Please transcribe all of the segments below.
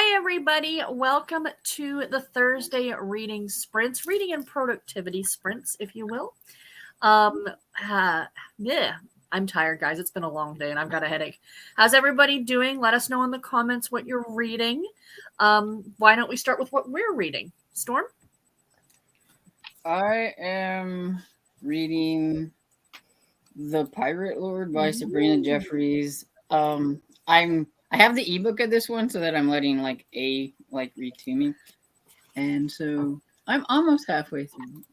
Hi, everybody. Welcome to the Thursday reading sprints, reading and productivity sprints, if you will. Yeah, I'm tired, guys. It's been a long day and I've got a headache. How's everybody doing? Let us know in the comments what you're reading. Why don't we start with what we're reading? Storm? I am reading The Pirate Lord by Sabrina Jeffries. I have the ebook of this one so that I'm letting read to me. And so I'm almost halfway through.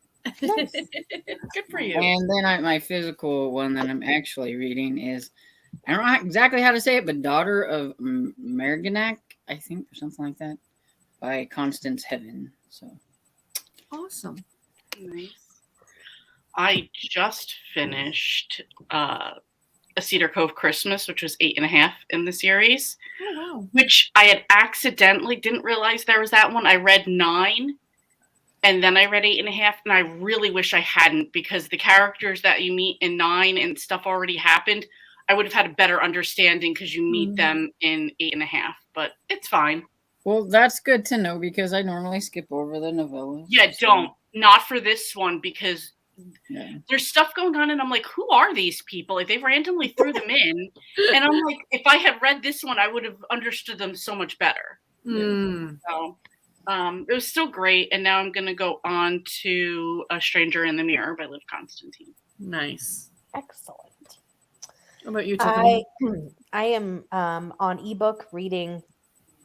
Nice. Good for you. And then my physical one that I'm actually reading is, I don't know exactly how to say it, but Daughter of Mergenac, I think, or something like that, by Constance Heaven. So awesome. Nice. I just finished A Cedar Cove Christmas, which was 8.5 in the series. Oh, wow. Which I had accidentally didn't realize there was that one. I read 9 and then I read 8.5, and I really wish I hadn't, because the characters that you meet in 9 and stuff already happened. I would have had a better understanding because you meet them in 8.5, but it's fine. Well, that's good to know because I normally skip over the novella. Yeah, don't. Not for this one, because there's stuff going on and I'm like, who are these people? Like, they randomly threw them in. And I'm like, if I had read this one, I would have understood them so much better. So it was still great. And now I'm going to go on to A Stranger in the Mirror by Liv Constantine. Nice. Excellent. How about you, Tiffany? I am on ebook reading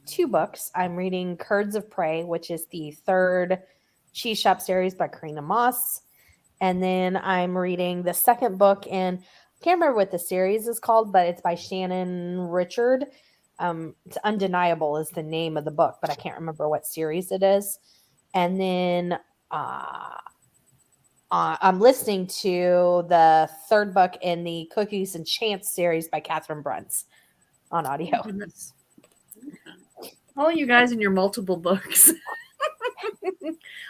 2 books. I'm reading Curds of Prey, which is the 3rd Cheese Shop series by Karina Moss. And then I'm reading the 2nd book, and I can't remember what the series is called, but it's by Shannon Richard. It's Undeniable is the name of the book, but I can't remember what series it is. And then I'm listening to the 3rd book in the Cookies and Chance series by Catherine Bruns on audio. Goodness. All you guys in your multiple books.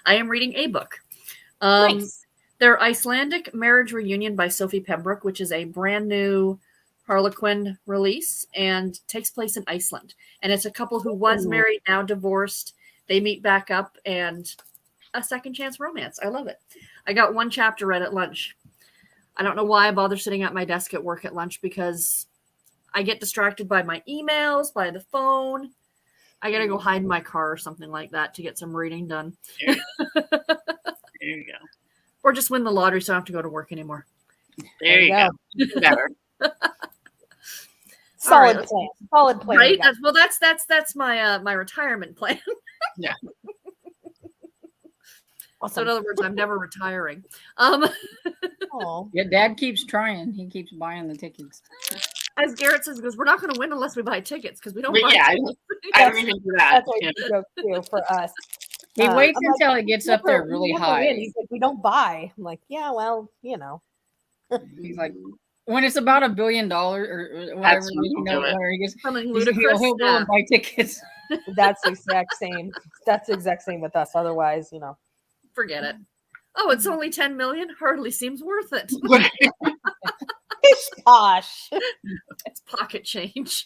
I am reading a book. Nice. Their Icelandic Marriage Reunion by Sophie Pembroke, which is a brand new Harlequin release and takes place in Iceland. And it's a couple who was married, now divorced. They meet back up, and a second chance romance. I love it. I got 1 chapter read at lunch. I don't know why I bother sitting at my desk at work at lunch, because I get distracted by my emails, by the phone. I got to go hide in my car or something like that to get some reading done. There you go. Or just win the lottery so I don't have to go to work anymore. There you go. Better. Solid right, plan. Solid plan. Right? That's my retirement plan. Yeah. Awesome. So in other words, I'm never retiring. Yeah, Dad keeps trying. He keeps buying the tickets. As Garrett says, because we're not going to win unless we buy tickets, because we don't buy tickets. I don't even do that. That's a joke too for us. He waits until it gets up there really high. He's like, we don't buy. I'm like, yeah, well, you know. He's like, when it's about $1 billion or whatever, where he gets something ludicrous. He'll go and buy tickets. That's the exact same. That's the exact same with us. Otherwise, you know, forget it. Oh, it's only 10 million. Hardly seems worth it. It's posh. It's pocket change.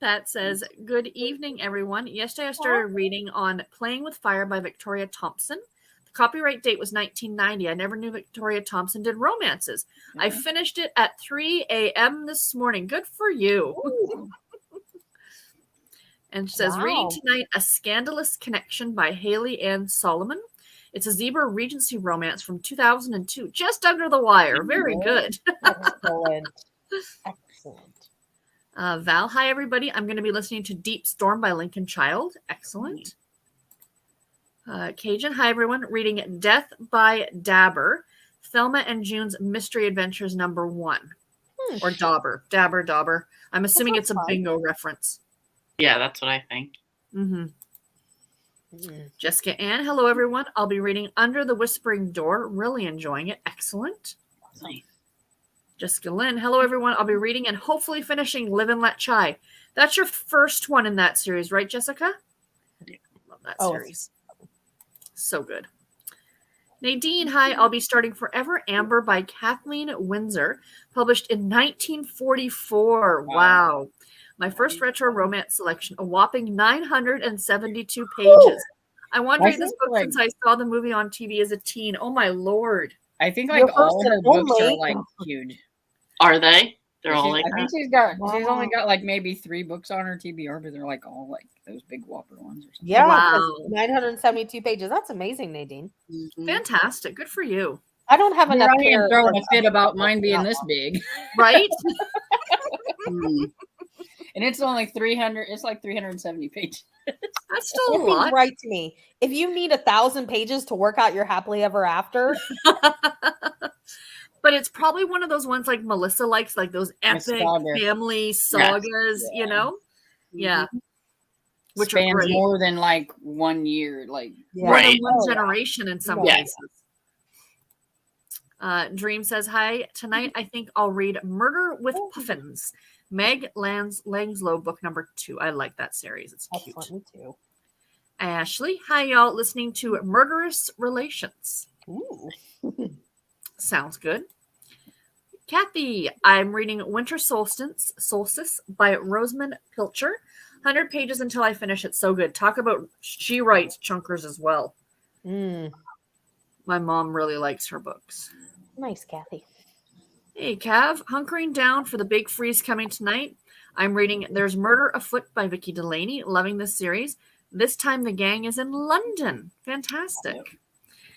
Pat says, good evening, everyone. Yesterday I started reading on Playing with Fire by Victoria Thompson. The copyright date was 1990. I never knew Victoria Thompson did romances. I finished it at 3 a.m. this morning. Good for you. And she says, reading tonight, A Scandalous Connection by Haley Ann Solomon. It's a Zebra Regency romance from 2002, just under the wire. Very good. Excellent. Excellent. Val, hi, everybody. I'm going to be listening to Deep Storm by Lincoln Child. Excellent. Cajun, hi, everyone. Reading Death by Dabber, Thelma and June's Mystery Adventures #1. Or Dauber. Dabber. I'm assuming it's a bingo reference. Yeah, that's what I think. Jessica Ann, hello, everyone. I'll be reading Under the Whispering Door. Really enjoying it. Excellent. Nice. Jessica Lynn, hello, everyone. I'll be reading and hopefully finishing Live and Let Chai. That's your first one in that series, right, Jessica? Yeah. Love that series. So good. Nadine, hi. I'll be starting Forever Amber by Kathleen Windsor, published in 1944. Wow. My first retro romance selection, a whopping 972 pages. I want to read this think, book since I saw the movie on TV as a teen. Oh my lord. I think Your like all first her and books are only. like huge. Are they? They're all like I think that? she's only got like maybe 3 books on her TBR, but they're like all like those big whopper ones or something. Yeah, Wow. 972 pages. That's amazing, Nadine. Mhm. Fantastic. Good for you. I don't have Here enough I am here. throwing a fit about mine being this big. Right? Mm. And it's only 300, it's like 370 pages. That's still a That seems lot. right to me. If you need 1,000 pages to work out your happily ever after, But it's probably one of those ones like Melissa likes, like those epic saga. family sagas, you know? Yeah. Which are Spans great. more than like 1 year. Like yeah. More than Right. one Oh, yeah. generation in some Yeah. cases. Dream says, hi. Tonight, I think I'll read Murder with Puffins. Meg Langslow, book number 2. I like that series. It's cute. Excellent, me too. Ashley, hi, y'all. Listening to Murderous Relations. Ooh. Sounds good. Kathy, I'm reading Winter Solstice by Rosamund Pilcher. 100 pages until I finish it. So good. Talk about, she writes chunkers as well. Mm. My mom really likes her books. Nice, Kathy. Hey, Cav, hunkering down for the big freeze coming tonight. I'm reading There's Murder Afoot by Vicky Delaney. Loving this series. This time the gang is in London. Fantastic.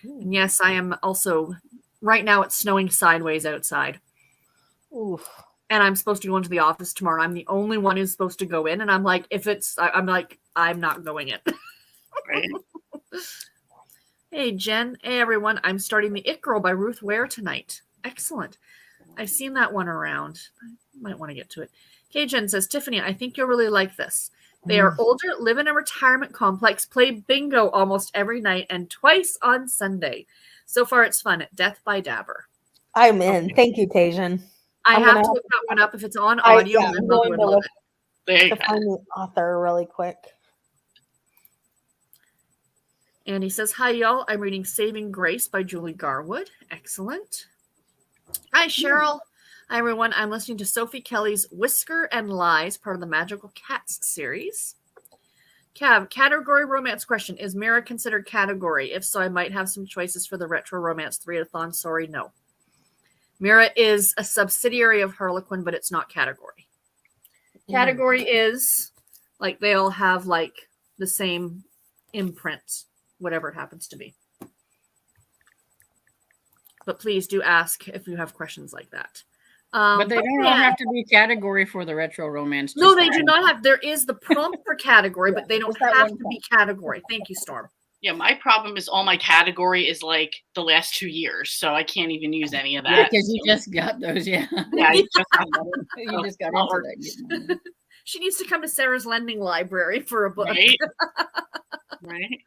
And yes, I am also, right now it's snowing sideways outside. Oof. And I'm supposed to go into the office tomorrow. I'm the only one who's supposed to go in. And I'm like, I'm like, I'm not going in. Right. Hey, Jen. Hey, everyone. I'm starting The It Girl by Ruth Ware tonight. Excellent. I've seen that one around. I might want to get to it. Okay, Jen says, Tiffany, I think you'll really like this. They are older, live in a retirement complex, play bingo almost every night and twice on Sunday. So far, it's fun. Death by Dabber. I'm in. Thank you, Tajan. I I'm have gonna to look that one up if it's on audio. I'm then going I'll to love look it. There you to go. find the author really quick. And he says, hi, y'all. I'm reading Saving Grace by Julie Garwood. Excellent. Hi, Cheryl. Hi, everyone. I'm listening to Sophie Kelly's Whisker and Lies, part of the Magical Cats series. Cav, category romance question. Is Mira considered category? If so, I might have some choices for the Retro Romance 3-a-thon. Sorry, no. Mira is a subsidiary of Harlequin, but it's not category. Category is, like, they all have, like, the same imprint, whatever it happens to be. But please do ask if you have questions like that. but they don't all have to be category for the retro romance. No, just they that do one. not have. There is the prompt for category, but they don't just that have one to be category. Thank you, Storm. Yeah, my problem is all my category is like the last 2 years, so I can't even use any of that. Yeah, because you just got those, yeah. Yeah, I just got You just got Oh, into that. getting them. She needs to come to Sarah's lending library for a book. right. Right.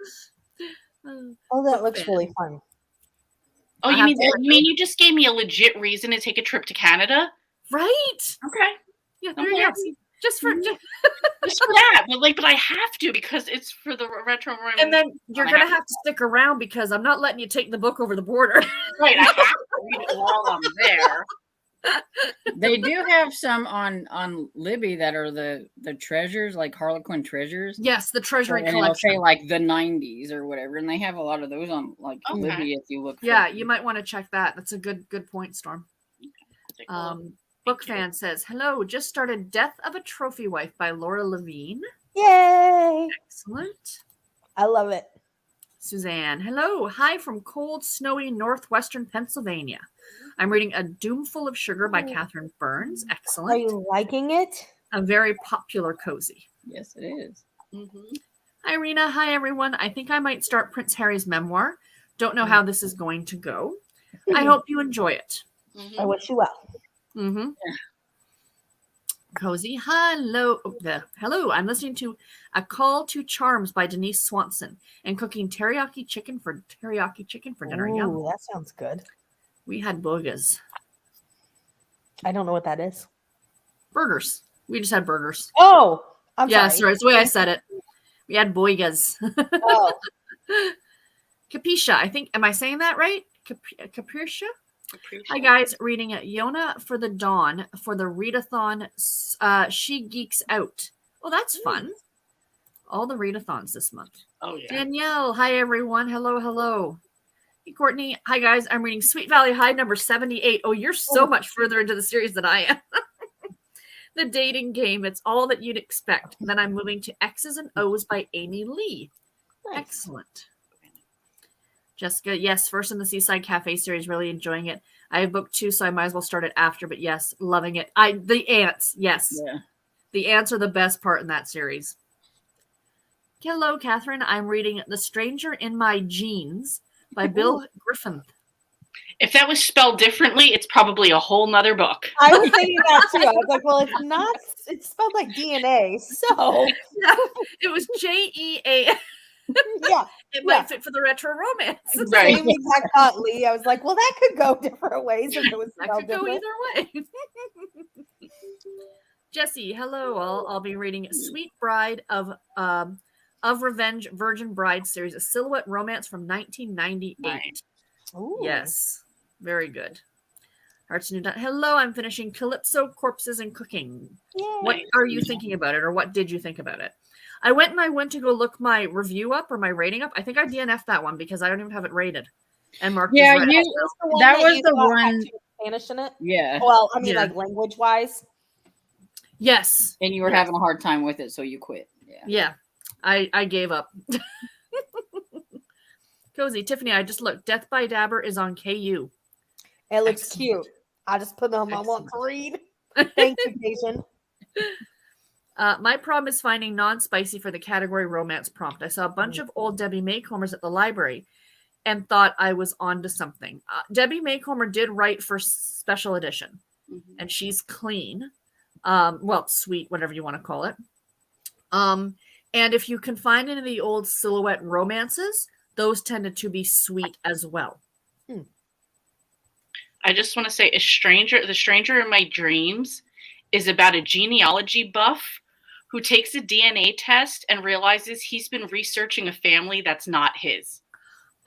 Oh, that looks really fun. Oh, I you have mean to- you just gave me a legit reason to take a trip to Canada? Right? Okay. Yeah, there Okay. you go. Just for, Just for that, but I have to because it's for the retro romance. and then you're I gonna have- have to stick around because I'm not letting you take the book over the border. right, I have to read it while I'm there. They do have some on Libby that are the treasures, like Harlequin treasures. Yes, the Treasury And it'll say collection. like the 90s or whatever, and they have a lot of those on like Okay. Libby if you look. for Yeah, them. you might want to check that. That's a good point, Storm. Take a look. Book fan says, hello, just started Death of a Trophy Wife by Laura Levine. Yay! Excellent. I love it. Suzanne, hello. Hi from cold, snowy northwestern Pennsylvania. I'm reading A Doomful of Sugar by Catherine Burns. Are Excellent. you liking it? A very popular cozy. Yes, it is. Mhm. Irina, hi everyone. I think I might start Prince Harry's memoir. Don't know how this is going to go. I hope you enjoy it. Mhm. I wish you well. Mm-hmm. Cozy, hello. Hello, I'm listening to A Call to Charms by Denise Swanson and cooking teriyaki chicken for dinner. Yum. Ooh, that sounds good. We had burgers. I don't know what that is. Burgers. We just had burgers. Oh, I'm Yeah, sorry. sorry. It's the way I said it. We had boigas. Oh, Capisha, I think. Am I saying that right? Capricia? Hi guys, reading Yona for the Dawn for the readathon. She Geeks Out. Well, that's fun. All the readathons this month. Oh yeah. Danielle, hi everyone. Hello, hello. Hey, Courtney, hi guys. I'm reading Sweet Valley High number 78. Oh, you're so much further into the series than I am. The dating game. It's all that you'd expect. Then I'm moving to X's and O's by Amy Lee. Nice. Excellent. Jessica, yes, first in the Seaside Cafe series, really enjoying it. I have book 2, so I might as well start it after, but yes, loving it. The ants, yes. Yeah. The ants are the best part in that series. Hello, Catherine. I'm reading The Stranger in My Jeans by Bill Griffin. If that was spelled differently, it's probably a whole nother book. I was thinking that too. I was like, well, it's spelled like DNA. So Yeah, it was J-E-A. yeah. It might fit for the retro romance. Right. Same exact thought, Lee. I was like, well, that could go different ways if it was That spelled could go different. either way. Jesse, hello. I'll be reading Sweet Bride of Revenge Virgin Bride series, a silhouette romance from 1998. Right. Ooh. Yes, very good. Hearts New Dawn. Hello, I'm finishing Calypso Corpses and Cooking. Yay. What are you thinking about it, or what did you think about it? I went to go look my review up or my rating up. I think I DNF'd that one because I don't even have it rated. And Mark, Yeah, read it. that was you the thought had one. too much Spanish in it. Yeah. Well, I mean, Yeah. like language wise. Yes. And you were having a hard time with it, so you quit. Yeah. Yeah. I gave up. Cozy. Tiffany, I just looked. Death by Dabber is on KU. It looks Excellent. cute. I just put them on want to read. Thank you, Jason. My problem is finding non-spicy for the category romance prompt. I saw a bunch of old Debbie Maycomers at the library and thought I was onto something. Debbie Maycomer did write for special edition, and she's clean. Well, sweet, whatever you want to call it. And if you can find any of the old silhouette romances, those tended to be sweet as well. I just want to say, The Stranger in My Dreams is about a genealogy buff who takes a DNA test and realizes he's been researching a family that's not his.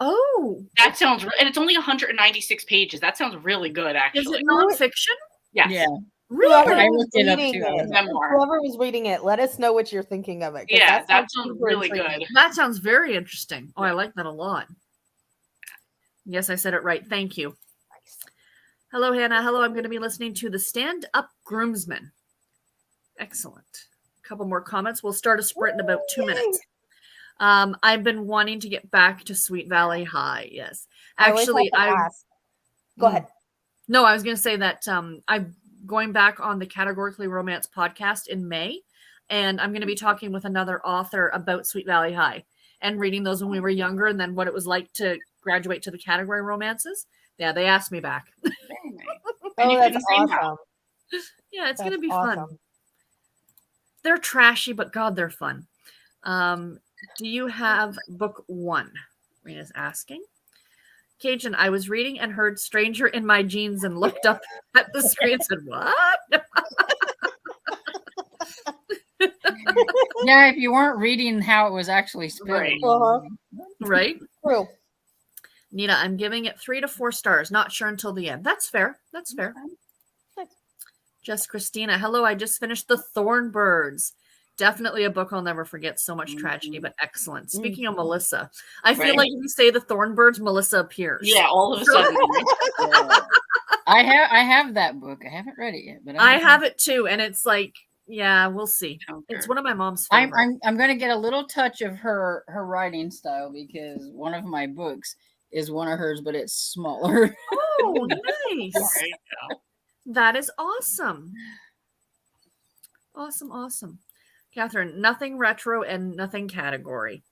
Oh, That sounds, and it's only 196 pages. That sounds really good, actually. is it nonfiction? Yes. Yeah. Whoever I was looked it up reading too. it, Memoir. whoever was reading it, let us know what you're thinking of it. 'cause Yeah, that sounds super really intriguing. good. That sounds very interesting. Oh, I like that a lot. Yes, I said it right. Thank you. Nice. Hello, Hannah. Hello, I'm going to be listening to The Stand-Up Groomsman. Excellent. A couple more comments. We'll start a sprint in about 2 minutes. I've been wanting to get back to Sweet Valley High. Yes. I always Actually, like to ask. Go ahead. No, I was going to say that I'm going back on the Categorically Romance podcast in May, and I'm going to be talking with another author about Sweet Valley High and reading those when we were younger and then what it was like to graduate to the category romances. Yeah, they asked me back. Very nice. And Oh, you that's couldn't say no. awesome. Yeah, it's going to That's be fun. awesome. They're trashy, but God, they're fun. Do you have book 1? Rena's asking. Cajun, I was reading and heard Stranger in My Jeans and looked up at the screen and said, what? Yeah, if you weren't reading how it was actually spelled. Right. Uh-huh. Right? True. Nita, I'm giving it 3 to 4 stars. Not sure until the end. That's fair. That's fair. Nice. Just Christina. Hello, I just finished The Thornbirds. Definitely a book I'll never forget. So much tragedy, but excellent. Speaking of Melissa, I feel Right. like if you say The Thornbirds, Melissa appears. Yeah, all of a sudden. Yeah. I have that book. I haven't read it yet, but I have it too. And it's like, yeah, we'll see. Okay. It's one of my mom's favorites. I'm going to get a little touch of her writing style because one of my books is one of hers, but it's smaller. Oh, nice. Right, yeah. That is awesome. Awesome. Catherine, nothing retro and nothing category.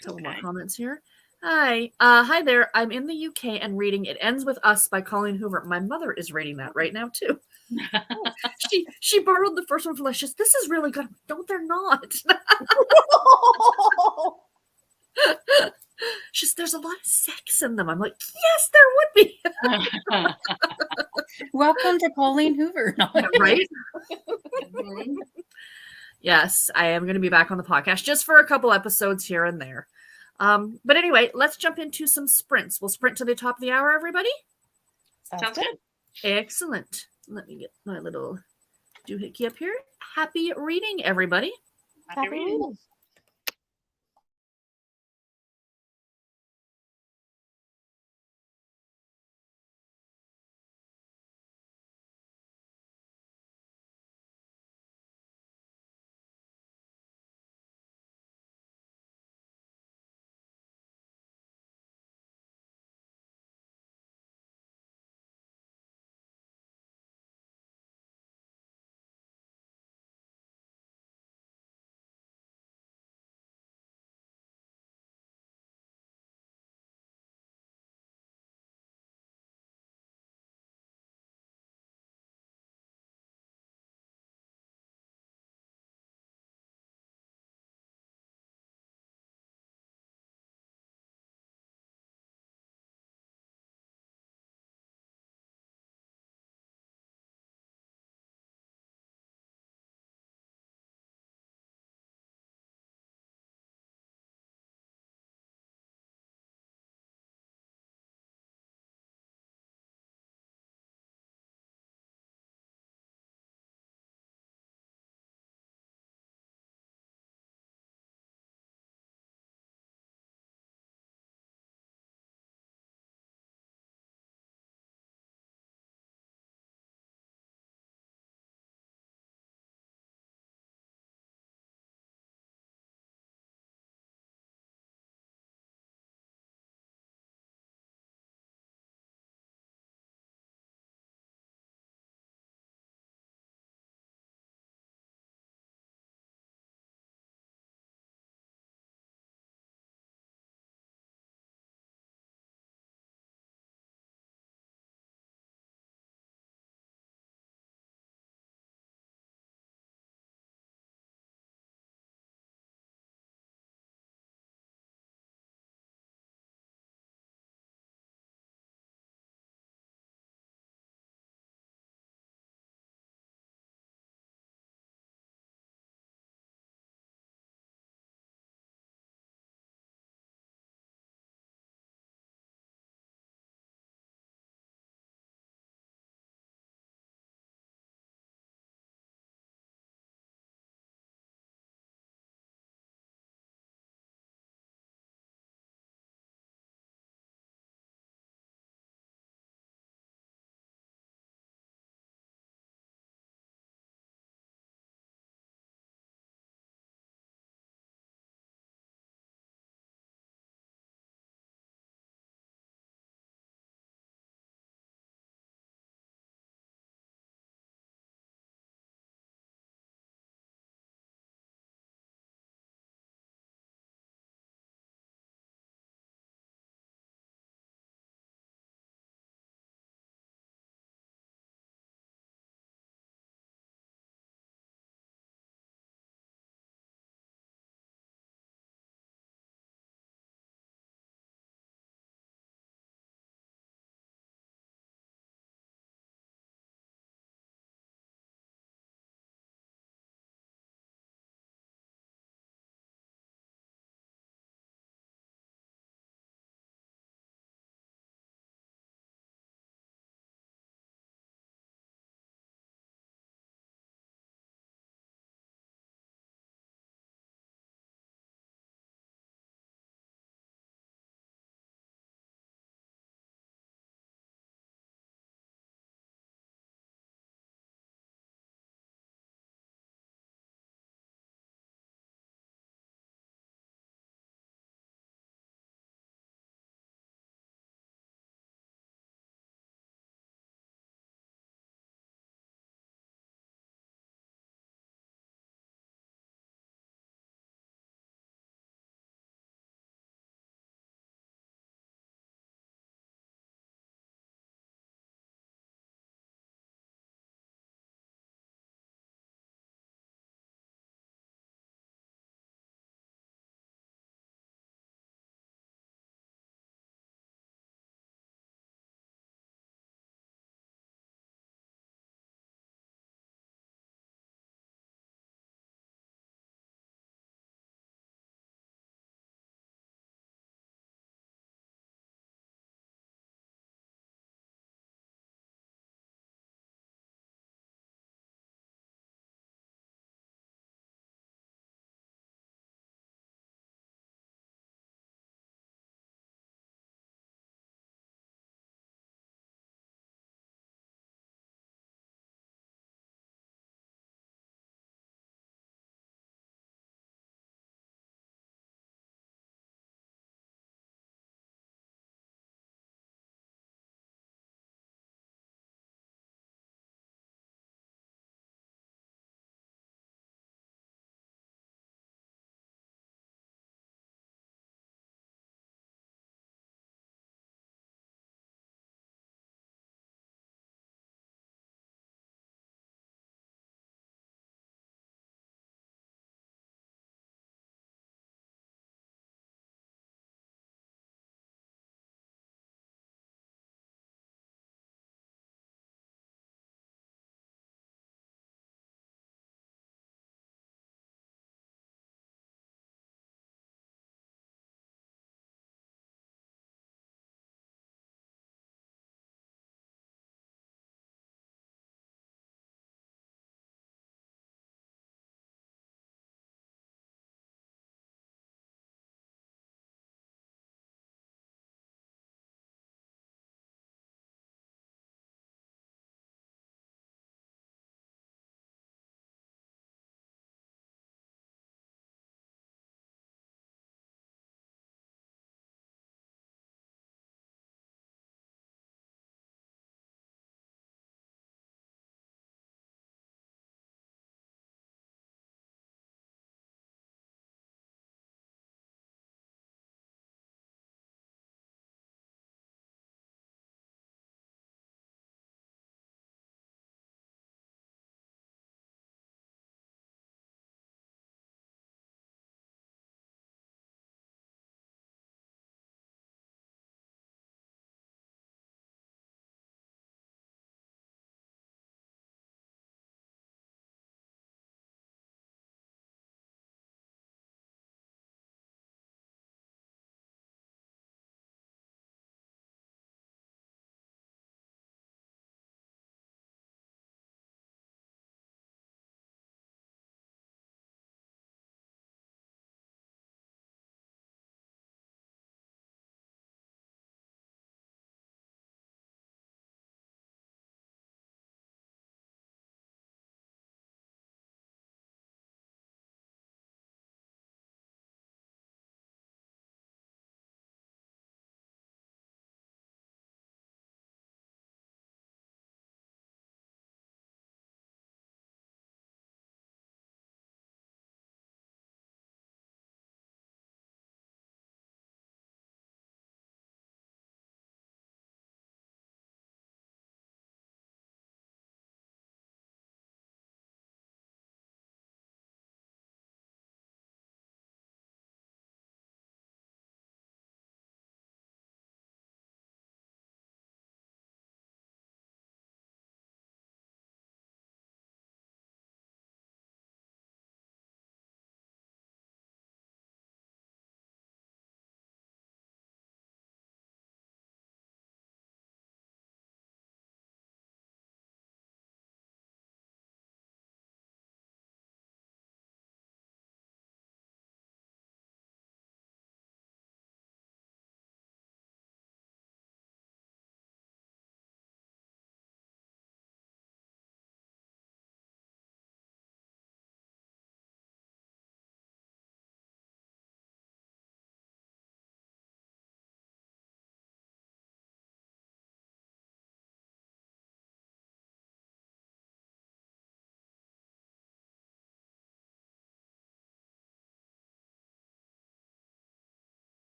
A couple more Okay. comments here. Hi. Hi there. I'm in the UK and reading It Ends With Us by Colleen Hoover. My mother is reading that right now too. She borrowed the first one from us. She says, this is really good. No, they're not. She's there's a lot of sex in them. I'm like, yes, there would be. Welcome to Colleen Hoover. No. Right? Mhm. Yes, I am going to be back on the podcast just for a couple episodes here and there. But anyway, let's jump into some sprints. We'll sprint to the top of the hour, everybody. Sounds good. Excellent. Let me get my little doohickey up here. Happy reading, everybody. Happy reading.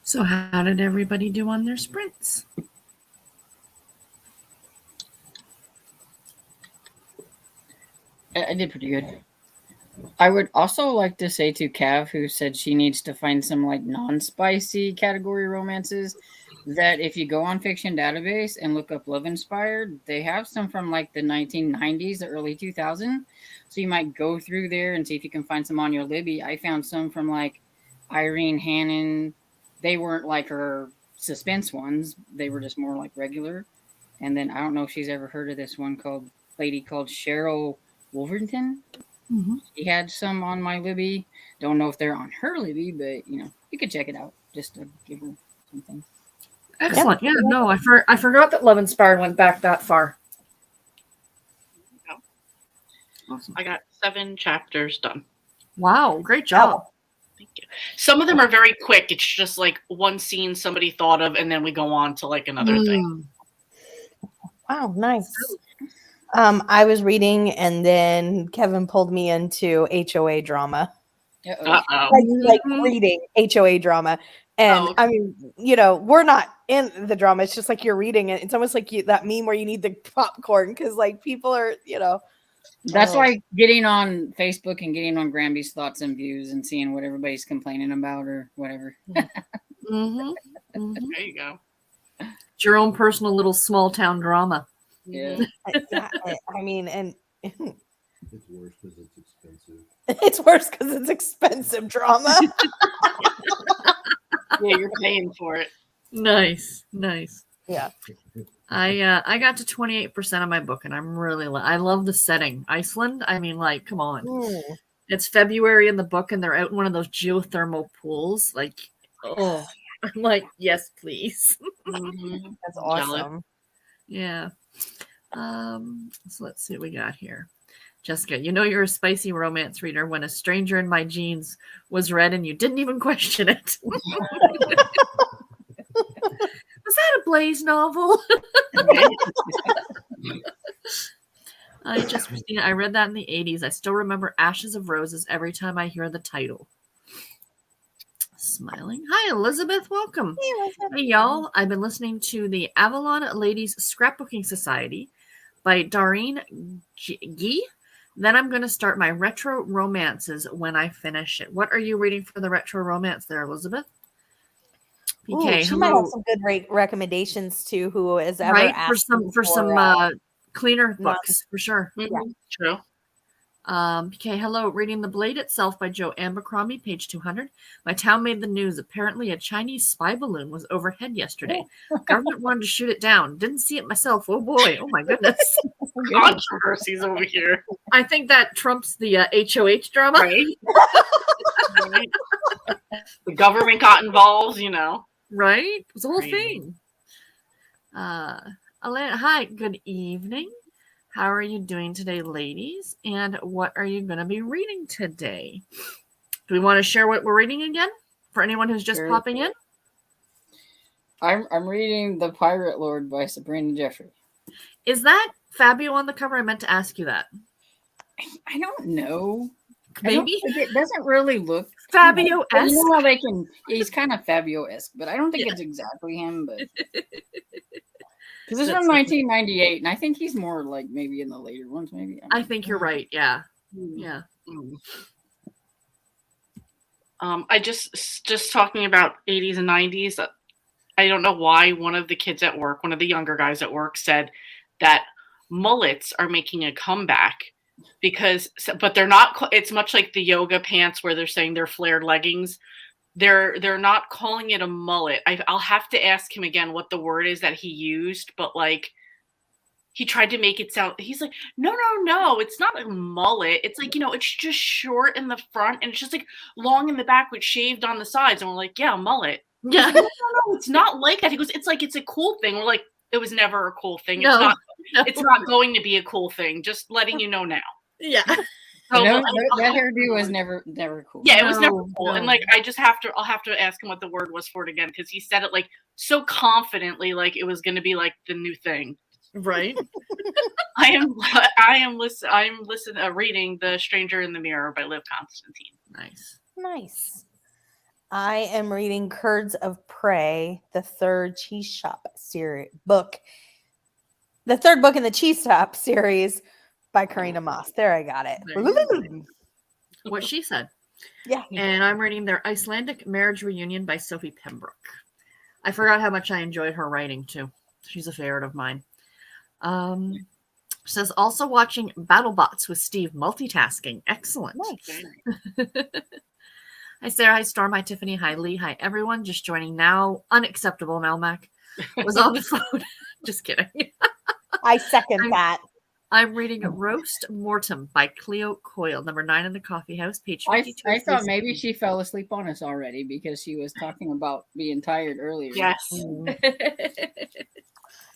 So how did everybody do on their sprints? I did pretty good. I would also like to say to Cav, who said she needs to find some like non-spicy category romances, that if you go on Fiction Database and look up Love Inspired, they have some from like the 1990s, the early 2000s. So you might go through there and see if you can find some on your Libby. I found some from like Irene Hannon. They weren't like her suspense ones. They were just more like regular. And then I don't know if she's ever heard of this one called Cheryl Wolverton. Mm-hmm. She had some on my Libby. Don't know if they're on her Libby, but you could check it out just to give her something. Excellent. Yeah, no, I forgot that Love Inspired went back that far. Awesome. I got 7 chapters done. Wow, great job. Thank you. Some of them are very quick. It's just like one scene somebody thought of, and then we go on to like another thing. Wow, nice. I was reading, and then Kevin pulled me into HOA drama. Like reading HOA drama. And I mean, we're not in the drama. It's just like you're reading it. It's almost like that meme where you need the popcorn because like people are, That's like getting on Facebook and getting on Granby's thoughts and views and seeing what everybody's complaining about or whatever. Mm-hmm. There you go. It's your own personal little small town drama. Yeah. I mean, and it's worse because it's expensive. It's worse because it's expensive drama. Yeah, you're paying for it. Nice. Yeah. I got to 28% of my book, and I'm really I love the setting. Iceland. I mean, like, come on. It's February in the book, and they're out in one of those geothermal pools. Like, oh, I'm like, yes, please. That's awesome. Yeah. So let's see what we got here. Jessica, you're a spicy romance reader when A Stranger in My Jeans was read and you didn't even question it. Was that a Blaze novel? I read that in the 80s. I still remember Ashes of Roses every time I hear the title. Smiling. Hi, Elizabeth. Welcome. Hey, y'all. I've been listening to the Avalon Ladies Scrapbooking Society by Doreen Gee. Then I'm going to start my retro romances when I finish it. What are you reading for the retro romance there, Elizabeth? PK, she might have some good recommendations too. Who has ever asked for some cleaner books for sure. Mm-hmm. Yeah. True. PK, hello. Reading The Blade Itself by Joe Abercrombie, page 200. My town made the news. Apparently, a Chinese spy balloon was overhead yesterday. Government wanted to shoot it down. Didn't see it myself. Oh boy. Oh my goodness. Controversies over here. I think that trumps the HOH drama. Right. Right. The government got involved, Right? It was a whole thing. Alana, hi. Good evening. How are you doing today, ladies? And what are you going to be reading today? Do we want to share what we're reading again for anyone who's just popping in? I'm reading The Pirate Lord by Sabrina Jeffrey. Is that Fabio on the cover? I meant to ask you that. I don't know. Maybe it doesn't really look Fabio-esque. You know how he's kind of Fabio-esque, but I don't think it's exactly him. But because it's from 1998, and I think he's more like maybe in the later ones. Maybe I think you're right. Yeah, yeah. I just talking about 80s and 90s. I don't know why one of the kids at work, one of the younger guys at work, said that mullets are making a comeback but they're not. It's much like the yoga pants where they're saying they're flared leggings. They're not calling it a mullet. I'll have to ask him again what the word is that he used, but like he tried to make it sound. He's like, no, it's not a mullet. It's like it's just short in the front and it's just like long in the back with shaved on the sides. And we're like, yeah, mullet. Yeah, like, no, it's not like that. He goes, it's like it's a cool thing. We're like, it was never a cool thing. It's not going to be a cool thing. Just letting you know now. Yeah. So, that hairdo was never cool. Yeah, it was never cool. No. And like I'll have to ask him what the word was for it again because he said it like so confidently, like it was gonna be like the new thing. Right. I'm reading The Stranger in the Mirror by Liv Constantine. Nice. I am reading Curds of Prey, the third cheese shop series book. The third book in the cheese shop series by Karina Moss. There, I got it. There you What she said. Yeah. And I'm reading their Icelandic Marriage Reunion by Sophie Pembroke. I forgot how much I enjoyed her writing too. She's a favorite of mine. Says also watching BattleBots with Steve, multitasking. Excellent. Nice. Hi Sarah, hi Storm, hi Tiffany, hi Lee, hi everyone. Just joining now. Unacceptable, Melmac. Was on the phone. Just kidding. I second that. I'm reading Roast Mortem by Cleo Coyle, number 9 in the Coffee House, page 52. I thought maybe she fell asleep on us already because she was talking about being tired earlier. Yes. I'm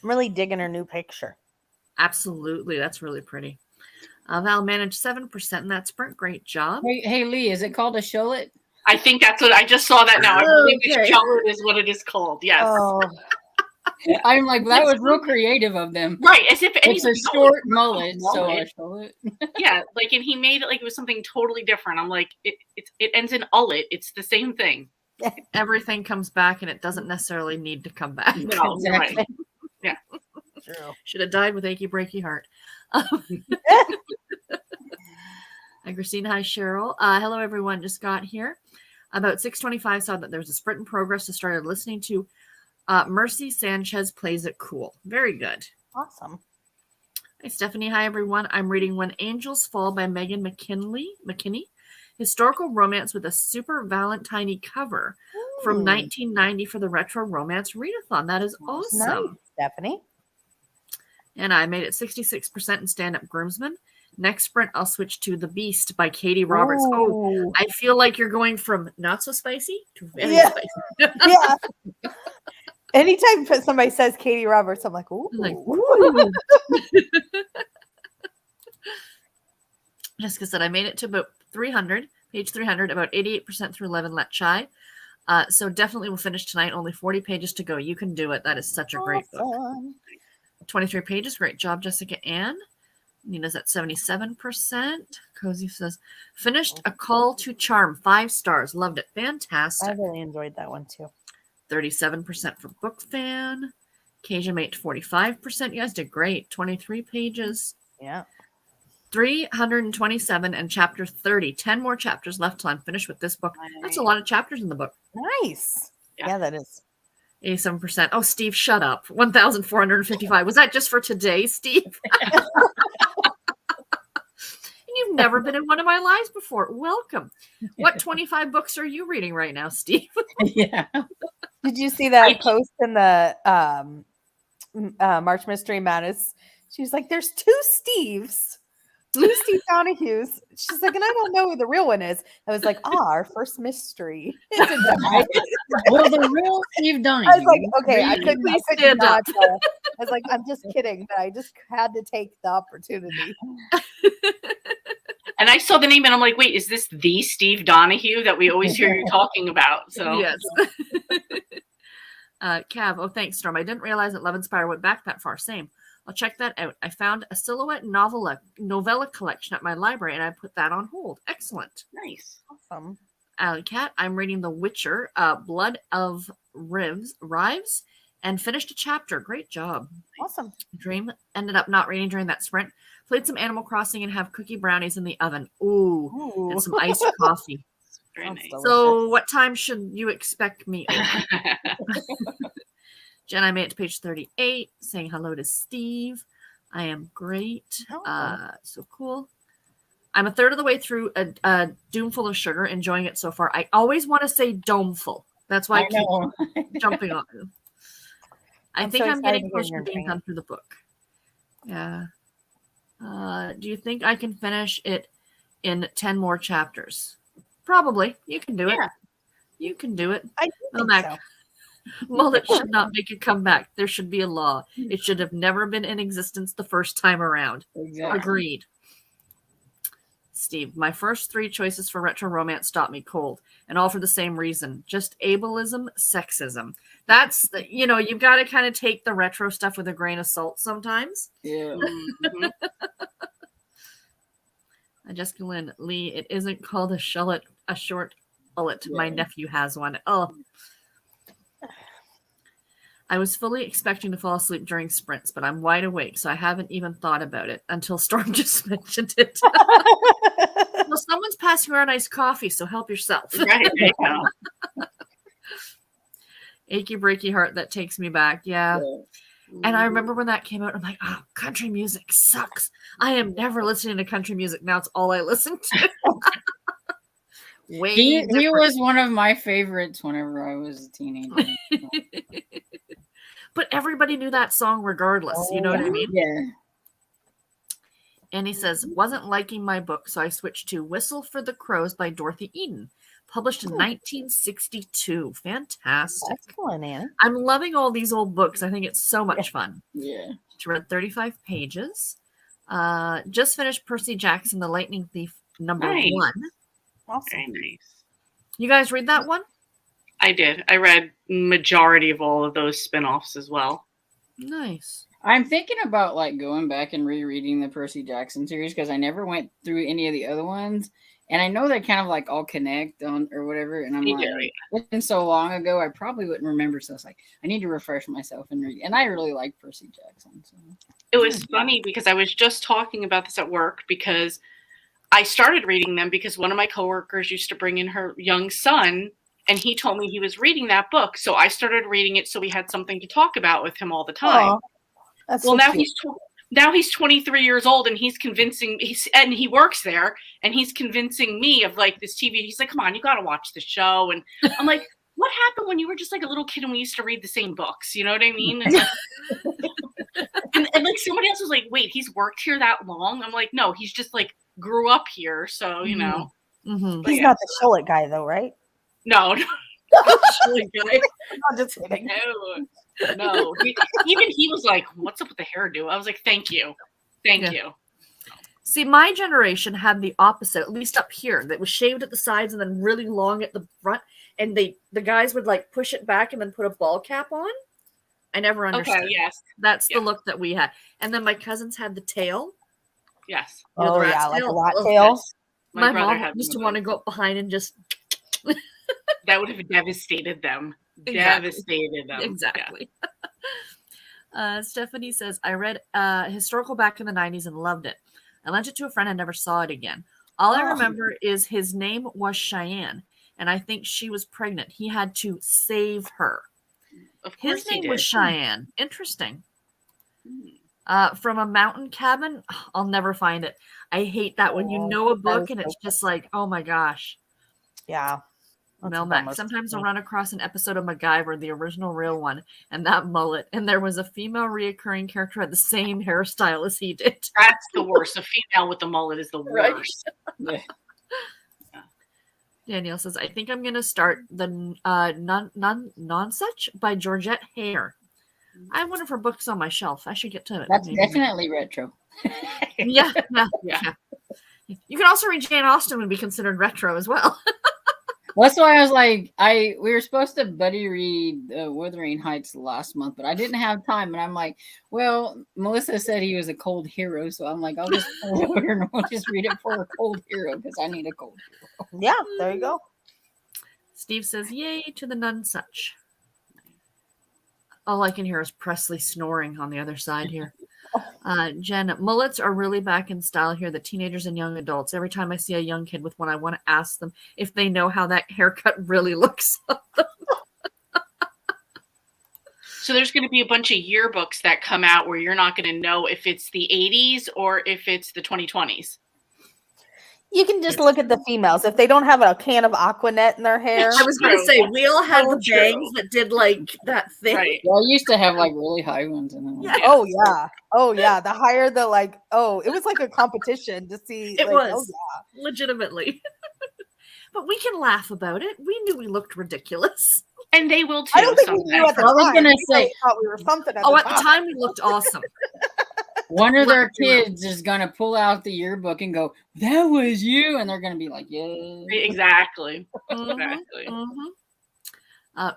really digging her new picture. Absolutely. That's really pretty. Val managed 7% in that sprint. Great job. Hey Lee, is it called a shullet? I think that's what I just saw that now. I believe Okay. the shullet is what it is called. Yes. Oh, I'm like, that was real creative of them. Right. As if It's a anybody short knows. mullet, so a Mullet. shullet. Yeah. Like, and he made it like it was something totally different. I'm like, it ends in ullet. It's the same thing. Everything comes back and it doesn't necessarily need to come back. No, Exactly. right. true. Should have died with achy breaky heart. Hi, Christine. Hi, Cheryl. Hello, everyone. Just got here. About 6:25, saw that there's a sprint in progress. So started listening to Mercy Sanchez Plays It Cool. Very good. Awesome. Hi, Stephanie. Hi, everyone. I'm reading When Angels Fall by Megan McKinney. Historical romance with a super Valentine cover from 1990 for the Retro Romance Readathon. That is awesome. Nice, Stephanie. And I made it 66% in Stand-Up Groomsmen. Next sprint, I'll switch to The Beast by Katie Roberts. Oh, Ooh. I feel like you're going from not so spicy to very Yeah. spicy. Yeah. Anytime somebody says Katie Roberts, I'm like, ooh. Like, Ooh. Jessica said, I made it to about 300, page 300, about 88% through 11 Let Chai. So definitely we'll finish tonight. Only 40 pages to go. You can do it. That is such a great book. Awesome. 23 pages. Great job, Jessica Ann. Nina's at 77%. Cozy says, finished A Call to Charm, 5 stars. Loved it. I Fantastic. really enjoyed that one too. 37% for Book Fan. Kasia made 45%. You guys did great. 23 pages. Yeah. 327 and chapter 30. 10 more chapters left till I'm finished with this book. That's a lot of chapters in the book. Nice. Yeah. Yeah, that is. 87%. Oh, Steve, shut up. 1,455. Was that just for today, Steve? You've never been in one of my lives before. Welcome. What 25 books are you reading right now, Steve? Yeah. Did you see that post in the March Mystery Madness? She was like, there's 2 Steves. 2 Steve Donahues. She's like, and I don't know who the real one is. I was like, our first mystery. Well, the real Steve Donahue. I was like, okay, I couldn't stand not. up. I was like, I'm just kidding, but I just had to take the opportunity. And I saw the name and I'm like, wait, is this the Steve Donahue that we always hear you talking about? So Yes. Cav, oh, thanks, Storm. I didn't realize that Love Inspire went back that far. Same. I'll check that out. I found a silhouette novella collection at my library, and I put that on hold. Excellent. nice. Awesome. Alley Cat, I'm reading The Witcher, Blood of Rives, and finished a chapter. Great job. Awesome. Dream ended up not reading during that sprint. Played some Animal Crossing and have cookie brownies in the oven. Ooh, Ooh. and some iced coffee. Very Sounds nice. delicious. So what time should you expect me over? Jen, I made it to page 38, saying hello to Steve. I am great. Oh. So cool. I'm a third of the way through a Doomful of Sugar, enjoying it so far. I always want to say Domeful. That's why I keep know. jumping on it. I I'm think so I'm getting excited to closer hear to being your done through the book. Yeah. Do you think I can finish it in 10 more chapters? Probably. You can do it. Yeah. You can do it. I do think Mac, so. Mullet should not make a comeback. There should be a law. It should have never been in existence the first time around. Exactly. Agreed. Steve, my first 3 choices for retro romance stopped me cold, and all for the same reason. Just ableism, sexism. That's, you've got to kind of take the retro stuff with a grain of salt sometimes. Yeah. Mhm. Jessica Lynn, Lee, it isn't called a short Bullet. My Yeah. nephew has one. Oh. I was fully expecting to fall asleep during sprints, but I'm wide awake, so I haven't even thought about it until Storm just mentioned it. Well, someone's passing around iced coffee, so help yourself. Right, there you go. Achy breaky heart that takes me back. Yeah. Yeah. And I remember when that came out, I'm like, oh, country music sucks. I am never listening to country music. Now it's all I listen to. Way He different. was one of my favorites whenever I was a teenager. But everybody knew that song regardless. You know what I mean? Yeah. And he says, wasn't liking my book, so I switched to Whistle for the Crows by Dorothy Eden, published in 1962. Fantastic. Excellent, Anna. I'm loving all these old books. I think it's so much fun. Yeah. She read 35 pages. Just finished Percy Jackson, The Lightning Thief, number Nice. 1. Awesome. Very nice. You guys read that one? I did. I read majority of all of those spin-offs as well. Nice. I'm thinking about like going back and rereading the Percy Jackson series because I never went through any of the other ones. And I know they kind of like all connect on or whatever. And I'm They like, do, yeah. it's been so long ago, I probably wouldn't remember. So I was like, I need to refresh myself and read. And I really like Percy Jackson. So. It was funny because I was just talking about this at work because I started reading them because one of my coworkers used to bring in her young son and he told me he was reading that book. So I started reading it so we had something to talk about with him all the time. Aw, that's Well, so now cute. he's 23 years old and he's convincing and he works there and he's convincing me of like this TV. He's like, come on, you got to watch the show. And I'm like, what happened when you were just like a little kid and we used to read the same books? You know what I mean? And like somebody else was like, wait, he's worked here that long? I'm like, no, he's just like grew up here. So, you know, Mm-hmm. He's not the Shullet guy, though, right? no. Actually, guys, I'm just kidding. no. Even he was like, what's up with the hairdo? I was like, thank you. Thank Yeah. you. See, my generation had the opposite, at least up here, that was shaved at the sides and then really long at the front. And the guys would like push it back and then put a ball cap on. I never understood. Okay, yes. That's Yeah. the look that we had. And then my cousins had the tail. Yes. You know, the Oh, rat's yeah, like a tail. rat Oh, tail. yes. My brother mom had used to one of want to those. go up behind and just That would have devastated them. Exactly. Devastated them. exactly. Stephanie says, I read historical back in the 90s and loved it. I lent it to a friend and never saw it again. All I Oh. remember is his name was Cheyenne, and I think she was pregnant. He had to save her. Of course His he name did. was Cheyenne. Interesting. Hmm. From a mountain cabin. I'll never find it. I hate that when you Oh, know a that book is and so it's just like, oh my gosh. Yeah. That's Melmac. almost- Sometimes I'll run across an episode of MacGyver, the original real one, and that mullet, and there was a female reoccurring character who had the same hairstyle as he did. That's the worst. A female with the mullet is the Right. worst. Yeah. Danielle says, I think I'm going to start the Non-Such by Georgette Hare. I have one of her books on my shelf. I should get to it. That's Maybe. definitely retro. Yeah. Yeah. You can also read Jane Austen and be considered retro as well. That's why I was like, we were supposed to buddy read Wuthering Heights last month, but I didn't have time. And I'm like, well, Melissa said he was a cold hero, so I'm like, I'll just pull it over and we'll just read it for a cold hero because I need a cold hero. Yeah, there you go. Steve says, yay to the Nonsuch. All I can hear is Presley snoring on the other side here. Jen, mullets are really back in style here. The teenagers and young adults. Every time I see a young kid with one, I want to ask them if they know how that haircut really looks. So there's going to be a bunch of yearbooks that come out where you're not going to know if it's the 80s or if it's the 2020s. You can just look at the females. If they don't have a can of Aquanet in their hair, I was going to say, we all had So the bangs true. that did like that thing. Right. Yeah, I used to have like really high ones in them. Yeah. oh yeah, oh yeah. The higher the like, oh, it was like a competition to see. It like, was. Oh, Legitimately. But we can laugh about it. We knew we looked ridiculous. And they will too. I don't think we knew at the I was time. gonna We say- really thought we were something. Oh, at the time we looked awesome. One of their Let me do it. kids is gonna pull out the yearbook and go, "That was you," and they're gonna be like, "Yeah." Exactly. Mhm. Exactly.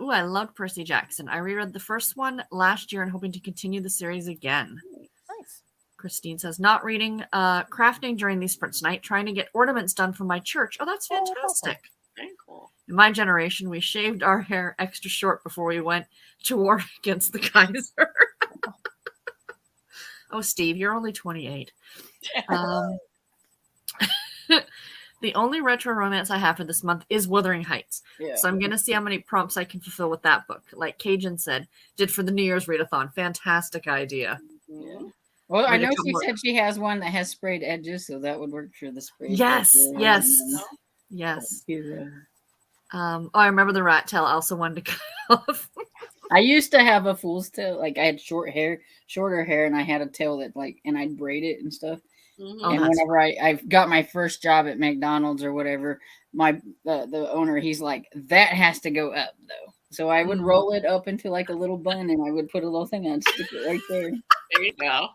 Ooh, I loved Percy Jackson. I reread the first one last year and hoping to continue the series again. Nice. Christine says, not reading, crafting during these sprints tonight, trying to get ornaments done for my church. Oh, that's Oh, that's awesome. fantastic. Very cool. In my generation, we shaved our hair extra short before we went to war against the Kaiser. Oh, Steve, you're only 28. The only retro romance I have for this month is Wuthering Heights. Yeah. So I'm going to see how many prompts I can fulfill with that book. Like Cajun said, did for the New Year's readathon. Fantastic idea. Yeah. Well, I Read a know couple she more. said she has one that has sprayed edges, so that would work for the sprayed Yes, edges. yes, And yes. then- I remember the rat tail. I also wanted to cut off. I used to have a fool's tail. Like I had shorter hair, and I had a tail that and I'd braid it and stuff. Oh, And that's whenever I got my first job at McDonald's or whatever, the owner, he's like, that has to go up though. So I would roll it up into like a little bun, and I would put a little thing and stick it right there. There you go.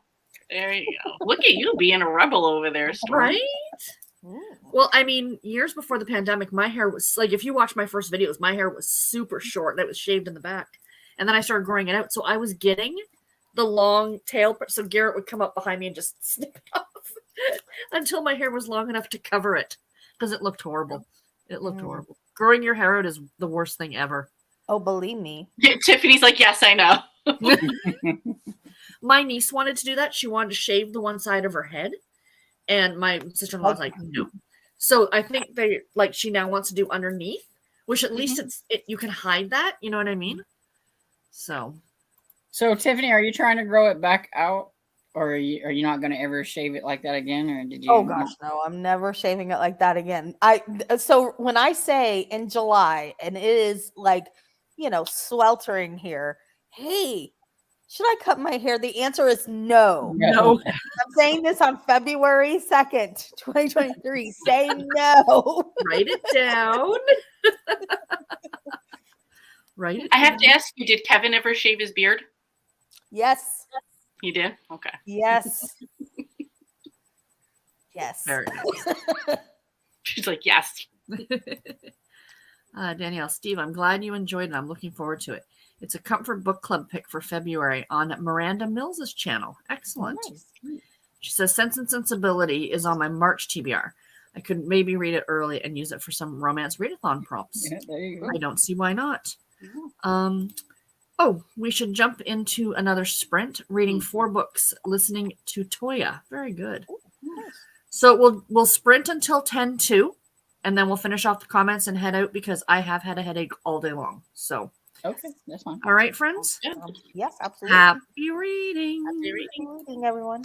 There you go. Look at you being a rebel over there, Storm. right. Well, I mean, years before the pandemic, my hair was like, if you watch my first videos, my hair was super short and it was shaved in the back. And then I started growing it out. So I was getting the long tail. So Garrett would come up behind me and just snip it off until my hair was long enough to cover it because it looked horrible. It looked horrible. Growing your hair out is the worst thing ever. Oh, believe me. Tiffany's like, yes, I know. My niece wanted to do that. She wanted to shave the one side of her head. And my sister-in-law was like, no. So I think she now wants to do underneath, which at least you can hide that. You know what I mean? So Tiffany, are you trying to grow it back out, or are you not going to ever shave it like that again, or did you? Oh gosh, no! I'm never shaving it like that again. So when I say in July, and it is like, sweltering here. Hey, should I cut my hair? The answer is no. no. I'm saying this on February 2nd, 2023. Say no. Write it down. Write it I have down. to ask you, did Kevin ever shave his beard? Yes. He did? Okay. Yes. Yes. Very nice. She's like, yes. Danielle, Steve, I'm glad you enjoyed it. I'm looking forward to it. It's a comfort book club pick for February on Miranda Mills's channel. Excellent. Nice. She says Sense and Sensibility is on my March TBR. I could maybe read it early and use it for some romance readathon prompts. Yeah, there you go. I don't see why not. We should jump into another sprint, reading 4 books, listening to Toya. Very good. So we'll sprint until 10:02, and then we'll finish off the comments and head out because I have had a headache all day long. So Okay, that's fine. all right, friends. Yes, absolutely. Happy reading. Happy reading. Happy reading, everyone.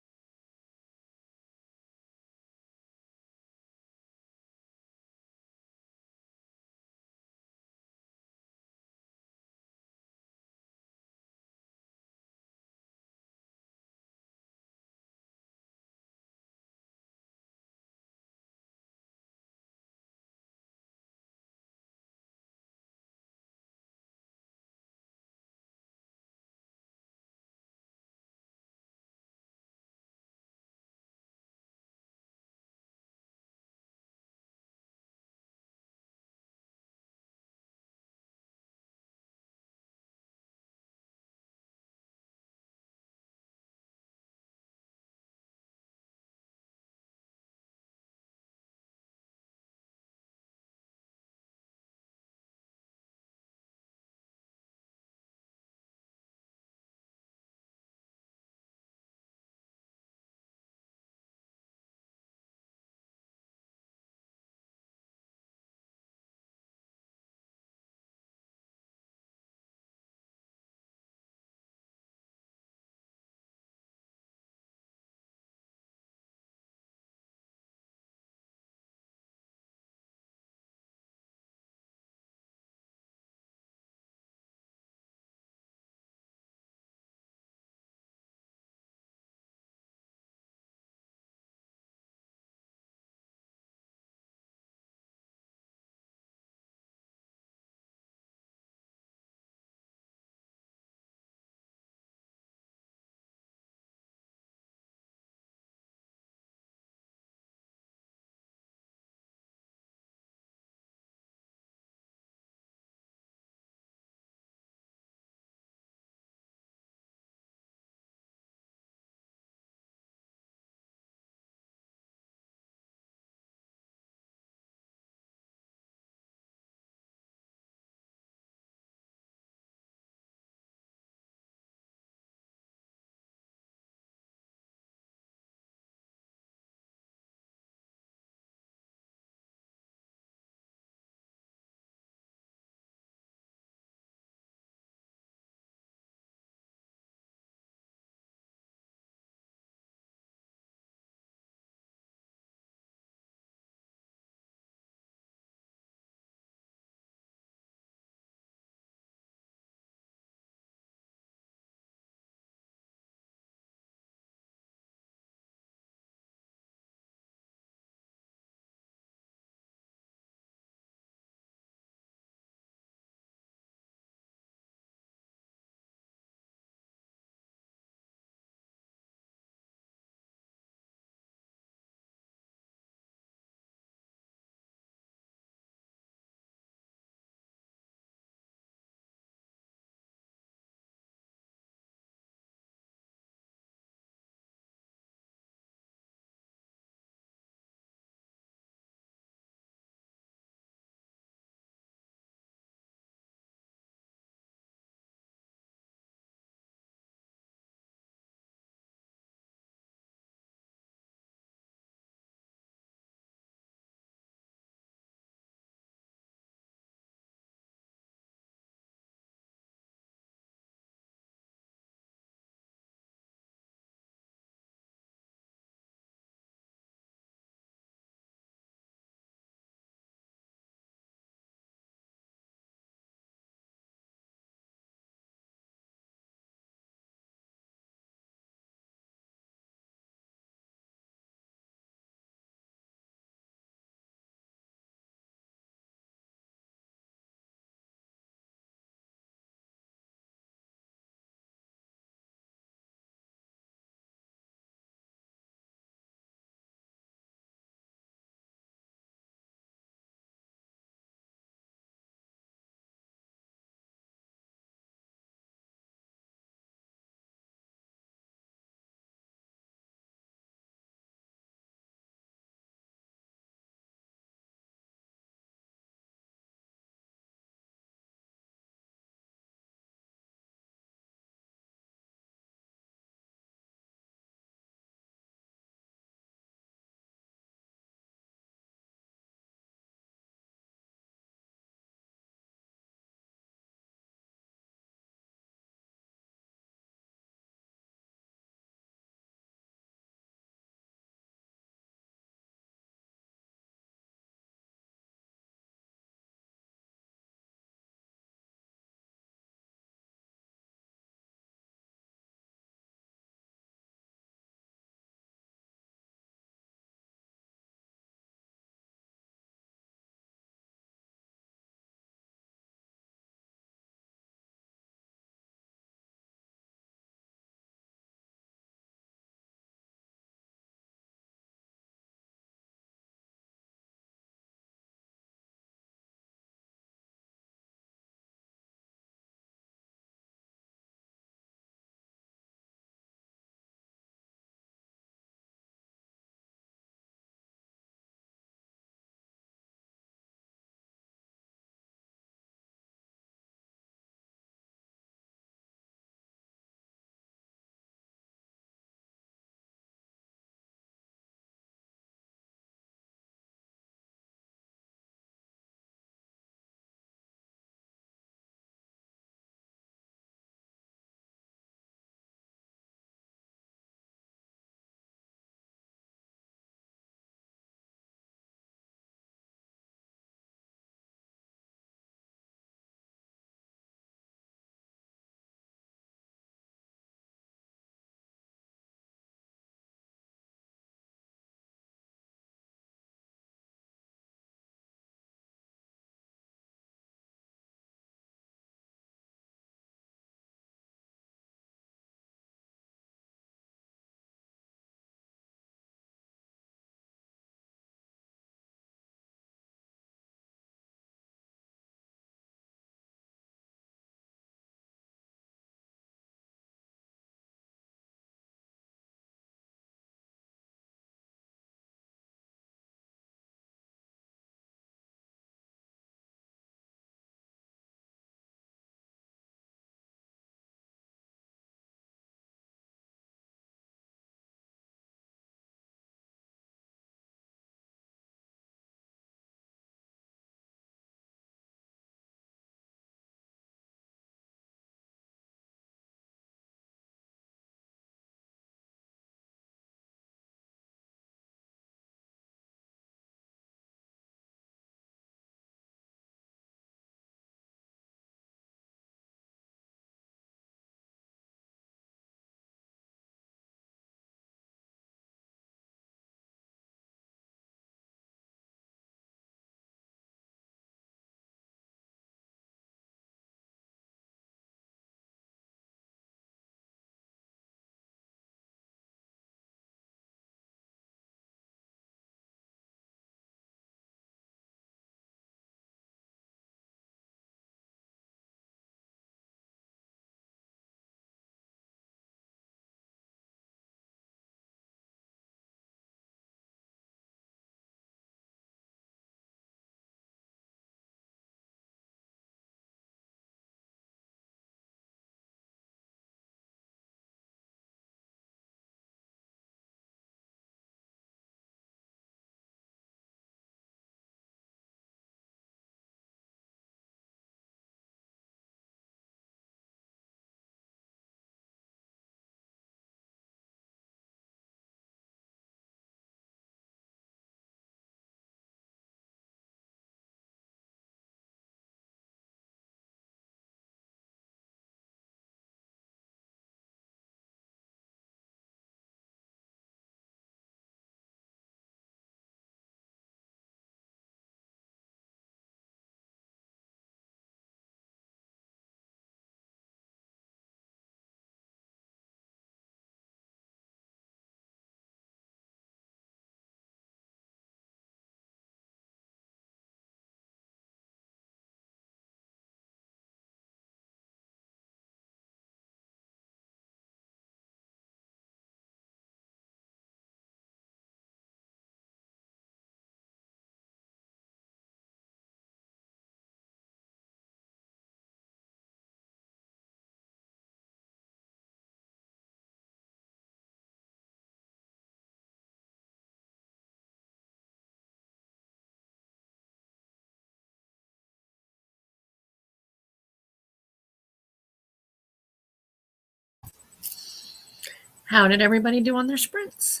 How did everybody do on their sprints?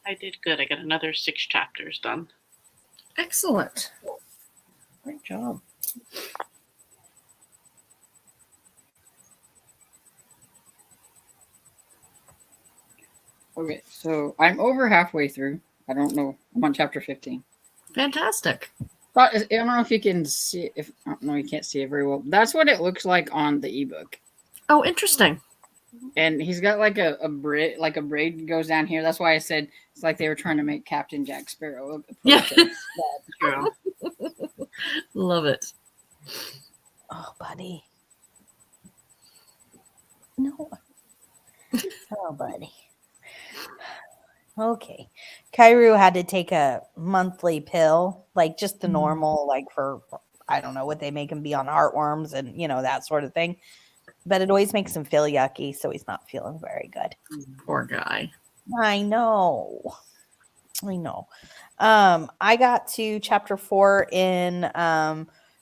I did good. I got another 6 chapters done. Excellent. Great job. Okay, so I'm over halfway through. I don't know. I'm on chapter 15. Fantastic. But I don't know if you can see. No, you can't see it very well. That's what it looks like on the ebook. Oh, interesting. And he's got like a braid, like a braid goes down here. That's why I said it's like they were trying to make Captain Jack Sparrow look Yeah. True. Love it. Oh, buddy. No. Oh, buddy. Okay. Kairu had to take a monthly pill, like just the normal, like for, I don't know what they make him be on heartworms and, that sort of thing. But it always makes him feel yucky, so he's not feeling very good. Poor guy. I know. I got to chapter 4 in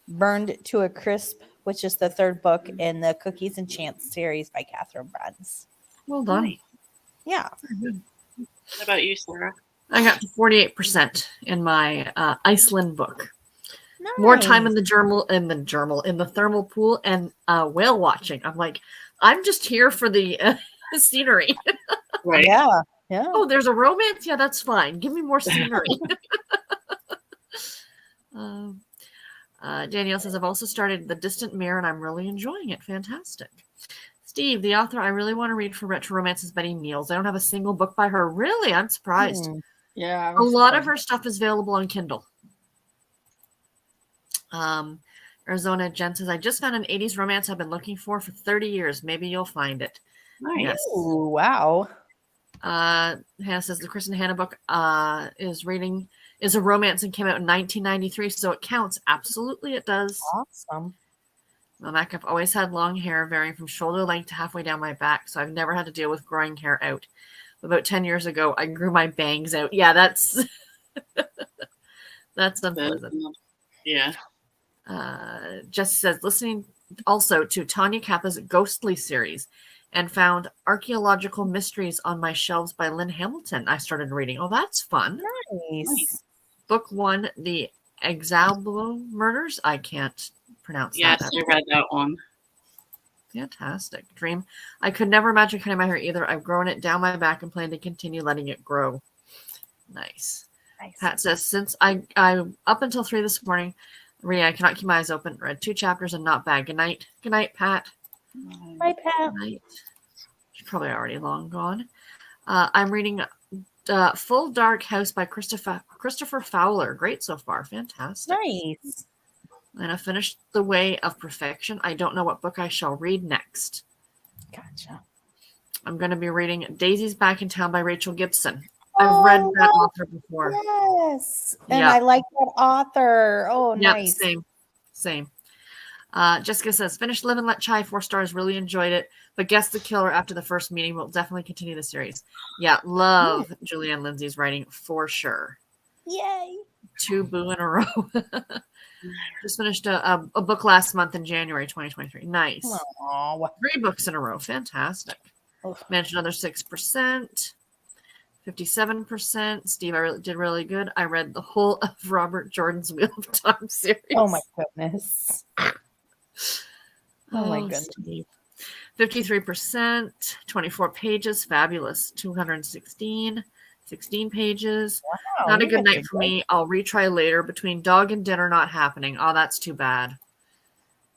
Burned to a Crisp, which is the third book in the Cookies and Chance series by Catherine Bruns. Well done. Nice. Yeah. What about you, Sarah? I got to 48% in my Iceland book. More time in the thermal pool and whale watching. I'm like, I'm just here for the scenery. Right. Yeah. Oh, there's a romance? Yeah, that's fine. Give me more scenery. Danielle says, I've also started The Distant Mirror and I'm really enjoying it. Fantastic. Steve, the author I really want to read for retro romance is Betty Meals. I don't have a single book by her. Really? I'm surprised. Yeah. A lot of her stuff is available on Kindle. Arizona Jen says, I just found an 80s romance I've been looking for 30 years. Maybe you'll find it. Nice. Yes. Ooh, wow. Hannah says the Kristen Hanna book is a romance and came out in 1993, so it counts. Absolutely, it does. Awesome. Mac, I've always had long hair varying from shoulder length to halfway down my back, so I've never had to deal with growing hair out. About 10 years ago, I grew my bangs out. Yeah, that's unpleasant. Yeah. Jesse says, listening also to Tanya Kappa's Ghostly series and found Archaeological Mysteries on my shelves by Lynn Hamilton. I started reading. Oh, that's fun. Nice. Book 1, The Exalbo Murders. I can't pronounce Yes, that. I read that one. Fantastic. Dream. I could never imagine cutting my hair either. I've grown it down my back and plan to continue letting it grow. Nice. Pat says, since I up until 3 this morning, Rhea, I cannot keep my eyes open. Read 2 chapters and not bad. Good night. Good night, Pat. Bye, Pat. Good night. She's probably already long gone. I'm reading Full Dark House by Christopher Fowler. Great so far. Fantastic. Nice. And I finished The Way of Perfection. I don't know what book I shall read next. Gotcha. I'm going to be reading Daisy's Back in Town by Rachel Gibson. I've read that author before. Yes. And Yeah. I like that author. Oh, Yeah, nice. Same. Jessica says, finished Live and Let Chai, 4 stars, really enjoyed it, but guessed the killer after the first meeting. Will definitely continue the series. Yeah, love Julianne Lindsay's writing for sure. Yay. 2 boo in a row. Just finished a book last month in January 2023. Nice. Aww. 3 books in a row. Fantastic. Managed another 6%. 57%. Steve, I did really good. I read the whole of Robert Jordan's Wheel of Time series. Oh my goodness. Oh my goodness. Steve. 53%, 24 pages, fabulous. 216, 16 pages. Wow, Not a you good guys night are for me. I'll retry later. Between dog and dinner not happening. Oh, that's too bad.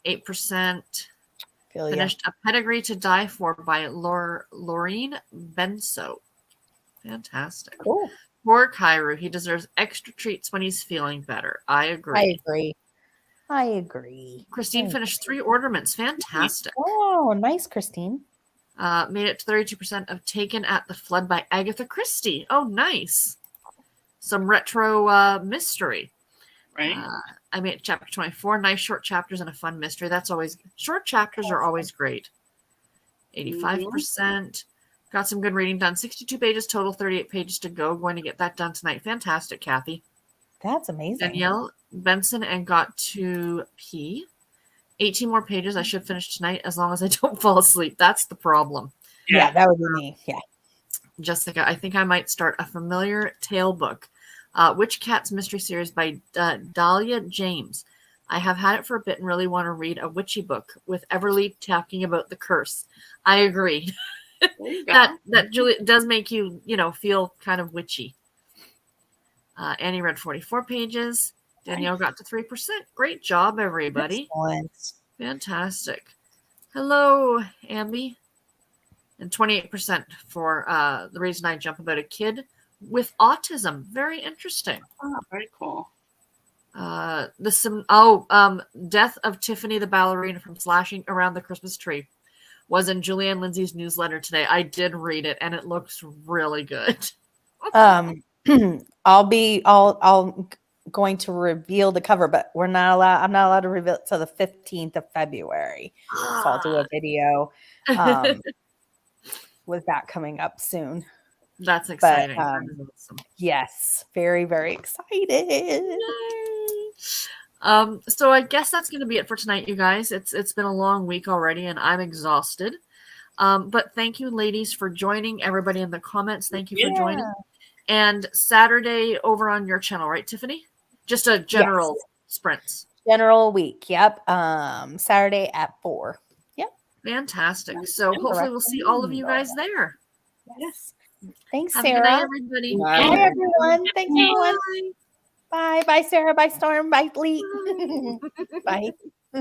8%. Feel ya. Finished A Pedigree to Die For by Laureen Benso. Fantastic. Cool. Poor Kairu. He deserves extra treats when he's feeling better. I agree. I agree. Christine finished 3 ornaments. Fantastic. Oh, nice, Christine. Made it to 32% of Taken at the Flood by Agatha Christie. Oh, nice. Some retro mystery. Right. I made it to chapter 24. Nice short chapters and a fun mystery. That's always short chapters are always great. 85%. Got some good reading done. 62 pages total, 38 pages to go. Going to get that done tonight. Fantastic, Kathy. That's amazing. Danielle Benson and got to pee. 18 more pages. I should finish tonight as long as I don't fall asleep. That's the problem. Yeah, that would be me. Yeah. Jessica, I think I might start a familiar tale book. Witch Cat's Mystery Series by Dahlia James. I have had it for a bit and really want to read a witchy book with Everly talking about the curse. I agree. that Julie does make you, feel kind of witchy. Annie read 44 pages. Danielle got to 3%. Great job, everybody. Excellent. Fantastic. Hello, Ambi. And 28% for The Reason I Jump about a kid with autism. Very interesting. Oh, very cool. Death of Tiffany the ballerina from slashing around the Christmas tree was in Julianne Lindsay's newsletter today. I did read it and it looks really good. I'll going to reveal the cover, but I'm not allowed to reveal it till the 15th of February. So I'll do a video with that coming up soon. That's exciting. But, That is awesome. Yes, very, very excited. So I guess that's going to be it for tonight, you guys. It's been a long week already, and I'm exhausted. But thank you, ladies, for joining. Everybody in the comments, thank you for joining. And Saturday over on your channel, right, Tiffany? Just a general sprints. General week. Yep. Saturday at 4. Yep. Fantastic. So hopefully we'll see all of you guys there. Yes. Thanks, Have a Sarah. good night, everybody. Bye. Bye, everyone. Thanks, everyone. Bye. Bye. Bye, Sarah. Bye, Storm. Bye, Lee. Bye.